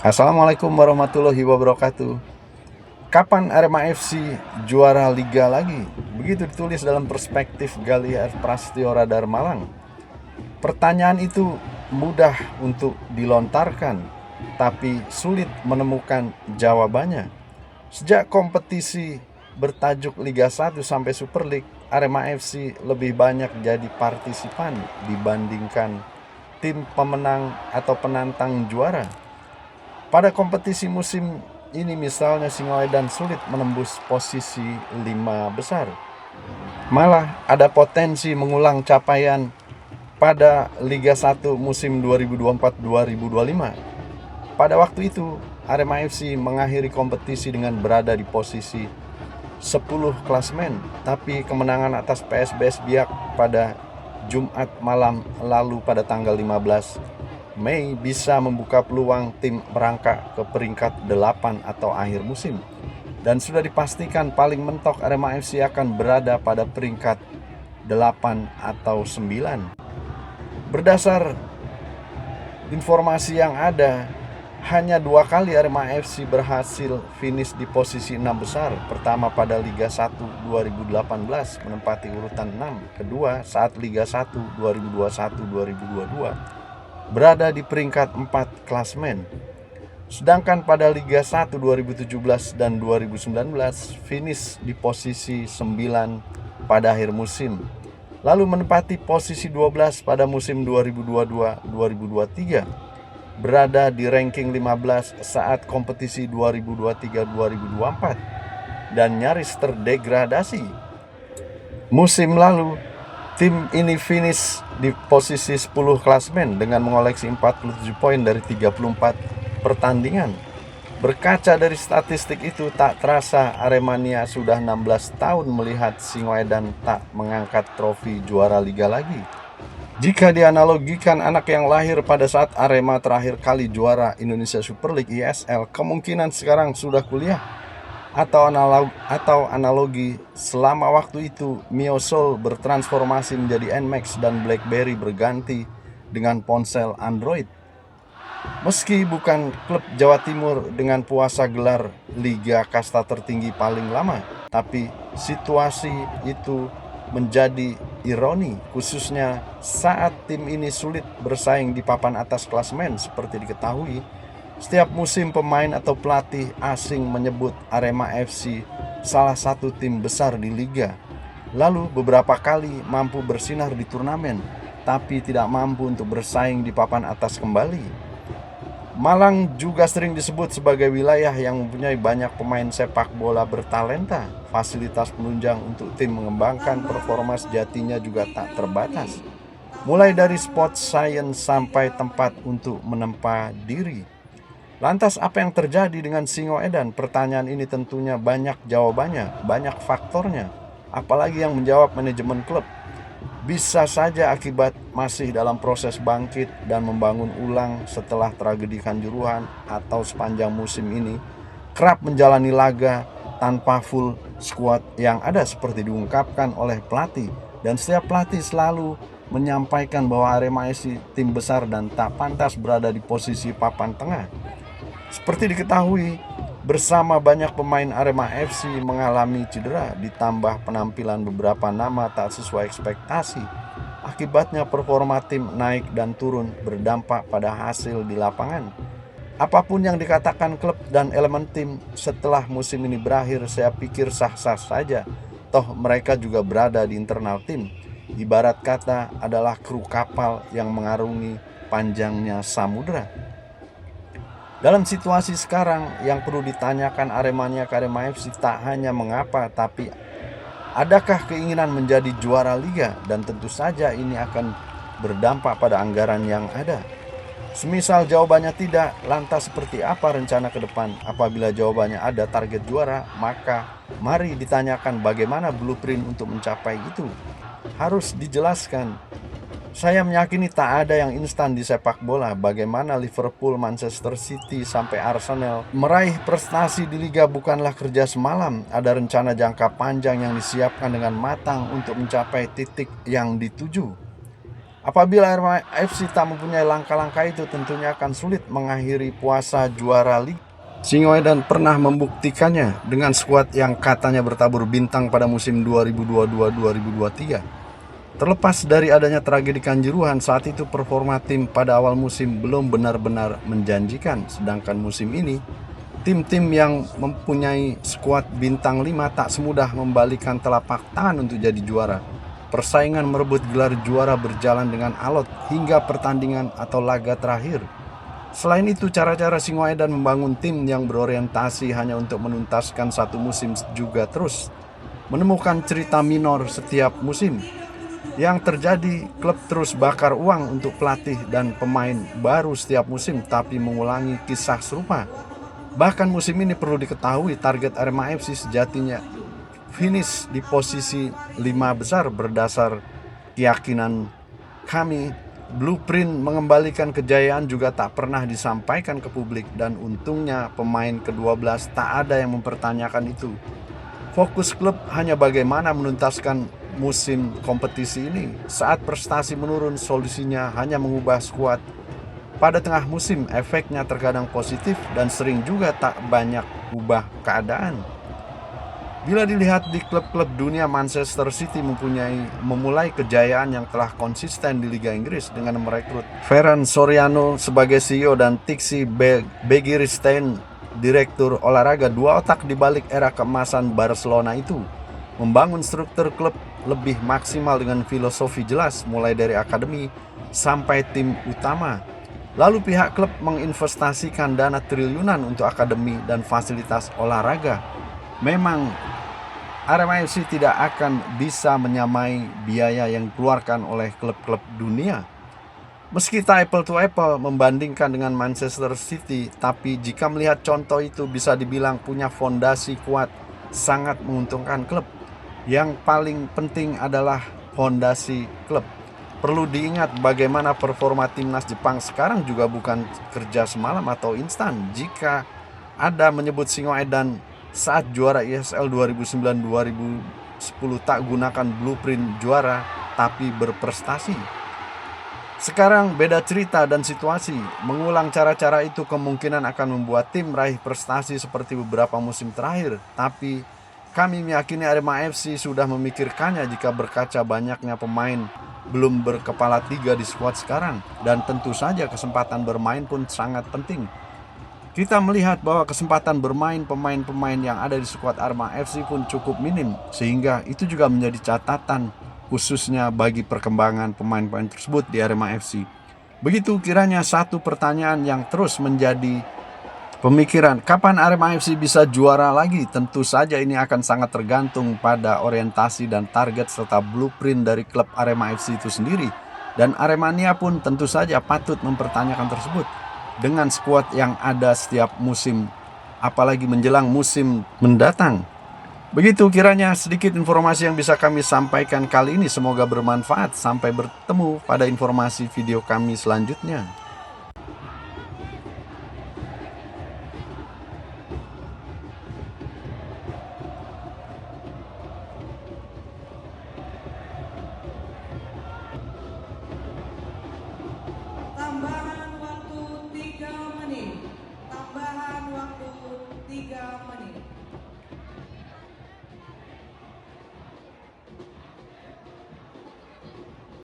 Assalamualaikum warahmatullahi wabarakatuh. Kapan Arema FC juara Liga lagi? Begitu ditulis dalam perspektif Galia Prastio Radar Malang. Pertanyaan itu mudah untuk dilontarkan, tapi sulit menemukan jawabannya. Sejak kompetisi bertajuk Liga 1 sampai Super League, Arema FC lebih banyak jadi partisipan dibandingkan tim pemenang atau penantang juara. Pada kompetisi musim ini misalnya Singoedan sulit menembus posisi 5 besar. Malah ada potensi mengulang capaian pada Liga 1 musim 2024-2025. Pada waktu itu, Arema FC mengakhiri kompetisi dengan berada di posisi 10 klasemen, tapi kemenangan atas PSBS Biak pada Jumat malam lalu pada tanggal 15 Mei bisa membuka peluang tim merangkak ke peringkat 8 atau akhir musim. Dan sudah dipastikan paling mentok Arema FC akan berada pada peringkat 8 atau 9. Berdasar informasi yang ada, hanya 2 kali Arema FC berhasil finish di posisi 6 besar. Pertama pada Liga 1 2018 menempati urutan 6. Kedua saat Liga 1 2021-2022 berada di peringkat 4 klasemen. Sedangkan pada Liga 1 2017 dan 2019 finish di posisi 9 pada akhir musim. Lalu menempati posisi 12 pada musim 2022-2023. Berada di ranking 15 saat kompetisi 2023-2024 dan nyaris terdegradasi. Musim lalu tim ini finish di posisi 10 klasemen dengan mengoleksi 47 poin dari 34 pertandingan. Berkaca dari statistik itu, tak terasa Aremania sudah 16 tahun melihat Singoedan tak mengangkat trofi juara liga lagi. Jika dianalogikan anak yang lahir pada saat Arema terakhir kali juara Indonesia Super League ISL, kemungkinan sekarang sudah kuliah. Atau analogi selama waktu itu Miosol bertransformasi menjadi Nmax dan BlackBerry berganti dengan ponsel Android. Meski bukan klub Jawa Timur dengan puasa gelar Liga Kasta tertinggi paling lama, tapi situasi itu menjadi ironi, khususnya saat tim ini sulit bersaing di papan atas klasemen. Seperti diketahui, setiap musim pemain atau pelatih asing menyebut Arema FC salah satu tim besar di liga. Lalu beberapa kali mampu bersinar di turnamen, tapi tidak mampu untuk bersaing di papan atas kembali. Malang juga sering disebut sebagai wilayah yang mempunyai banyak pemain sepak bola bertalenta. Fasilitas penunjang untuk tim mengembangkan performa sejatinya juga tak terbatas. Mulai dari sport science sampai tempat untuk menempa diri. Lantas apa yang terjadi dengan Singoedan? Pertanyaan ini tentunya banyak jawabannya, banyak faktornya. Apalagi yang menjawab manajemen klub. Bisa saja akibat masih dalam proses bangkit dan membangun ulang setelah tragedi Kanjuruhan, atau sepanjang musim ini kerap menjalani laga tanpa full squad yang ada seperti diungkapkan oleh pelatih. Dan setiap pelatih selalu menyampaikan bahwa Arema FC tim besar dan tak pantas berada di posisi papan tengah. Seperti diketahui, bersama banyak pemain Arema FC mengalami cedera, ditambah penampilan beberapa nama tak sesuai ekspektasi. Akibatnya performa tim naik dan turun, berdampak pada hasil di lapangan. Apapun yang dikatakan klub dan elemen tim setelah musim ini berakhir, saya pikir sah-sah saja. Toh mereka juga berada di internal tim. Ibarat kata adalah kru kapal yang mengarungi panjangnya samudera. Dalam situasi sekarang, yang perlu ditanyakan Aremania ke Arema FC tak hanya mengapa, tapi adakah keinginan menjadi juara liga? Dan tentu saja ini akan berdampak pada anggaran yang ada. Semisal jawabannya tidak, lantas seperti apa rencana ke depan? Apabila jawabannya ada target juara, maka mari ditanyakan bagaimana blueprint untuk mencapai itu. Harus dijelaskan. Saya meyakini tak ada yang instan di sepak bola. Bagaimana Liverpool, Manchester City, sampai Arsenal meraih prestasi di liga bukanlah kerja semalam. Ada rencana jangka panjang yang disiapkan dengan matang untuk mencapai titik yang dituju. Apabila Arema FC tak mempunyai langkah-langkah itu, tentunya akan sulit mengakhiri puasa juara Liga. Singoedan pernah membuktikannya dengan skuad yang katanya bertabur bintang pada musim 2022-2023. Terlepas dari adanya tragedi Kanjuruhan, saat itu performa tim pada awal musim belum benar-benar menjanjikan. Sedangkan musim ini, tim-tim yang mempunyai skuad bintang 5 tak semudah membalikan telapak tangan untuk jadi juara. Persaingan merebut gelar juara berjalan dengan alot hingga pertandingan atau laga terakhir. Selain itu, cara-cara Singoedan membangun tim yang berorientasi hanya untuk menuntaskan satu musim juga terus menemukan cerita minor setiap musim. Yang terjadi, klub terus bakar uang untuk pelatih dan pemain baru setiap musim, tapi mengulangi kisah serupa. Bahkan musim ini perlu diketahui, target Arema FC sejatinya finish di posisi 5 besar. Berdasar keyakinan kami, blueprint mengembalikan kejayaan juga tak pernah disampaikan ke publik, dan untungnya pemain ke-12 tak ada yang mempertanyakan itu. Fokus klub hanya bagaimana menuntaskan musim kompetisi ini. Saat prestasi menurun, solusinya hanya mengubah skuad. Pada tengah musim, efeknya terkadang positif dan sering juga tak banyak ubah keadaan. Bila dilihat di klub-klub dunia, Manchester City memulai kejayaan yang telah konsisten di Liga Inggris dengan merekrut Ferran Soriano sebagai CEO dan Tixi Begiristain, direktur olahraga. Dua otak di balik era keemasan Barcelona itu membangun struktur klub lebih maksimal dengan filosofi jelas, mulai dari akademi sampai tim utama. Lalu pihak klub menginvestasikan dana triliunan untuk akademi dan fasilitas olahraga. Memang Arema FC tidak akan bisa menyamai biaya yang dikeluarkan oleh klub-klub dunia. Meski tak apple to apple membandingkan dengan Manchester City, tapi jika melihat contoh itu bisa dibilang punya fondasi kuat, sangat menguntungkan klub. Yang paling penting adalah fondasi klub. Perlu diingat bagaimana performa timnas Jepang sekarang juga bukan kerja semalam atau instan. Jika ada menyebut Singoedan saat juara ISL 2009-2010 tak gunakan blueprint juara tapi berprestasi. Sekarang beda cerita dan situasi. Mengulang cara-cara itu kemungkinan akan membuat tim meraih prestasi seperti beberapa musim terakhir. Tapi kami meyakini Arema FC sudah memikirkannya jika berkaca banyaknya pemain belum berkepala tiga di skuad sekarang. Dan tentu saja kesempatan bermain pun sangat penting. Kita melihat bahwa kesempatan bermain pemain-pemain yang ada di skuad Arema FC pun cukup minim, sehingga itu juga menjadi catatan khususnya bagi perkembangan pemain-pemain tersebut di Arema FC. Begitu kiranya satu pertanyaan yang terus menjadi pemikiran, kapan Arema FC bisa juara lagi? Tentu saja ini akan sangat tergantung pada orientasi dan target serta blueprint dari klub Arema FC itu sendiri. Dan Aremania pun tentu saja patut mempertanyakan tersebut. Dengan skuad yang ada setiap musim, apalagi menjelang musim mendatang. Begitu kiranya sedikit informasi yang bisa kami sampaikan kali ini. Semoga bermanfaat. Sampai bertemu pada informasi video kami selanjutnya.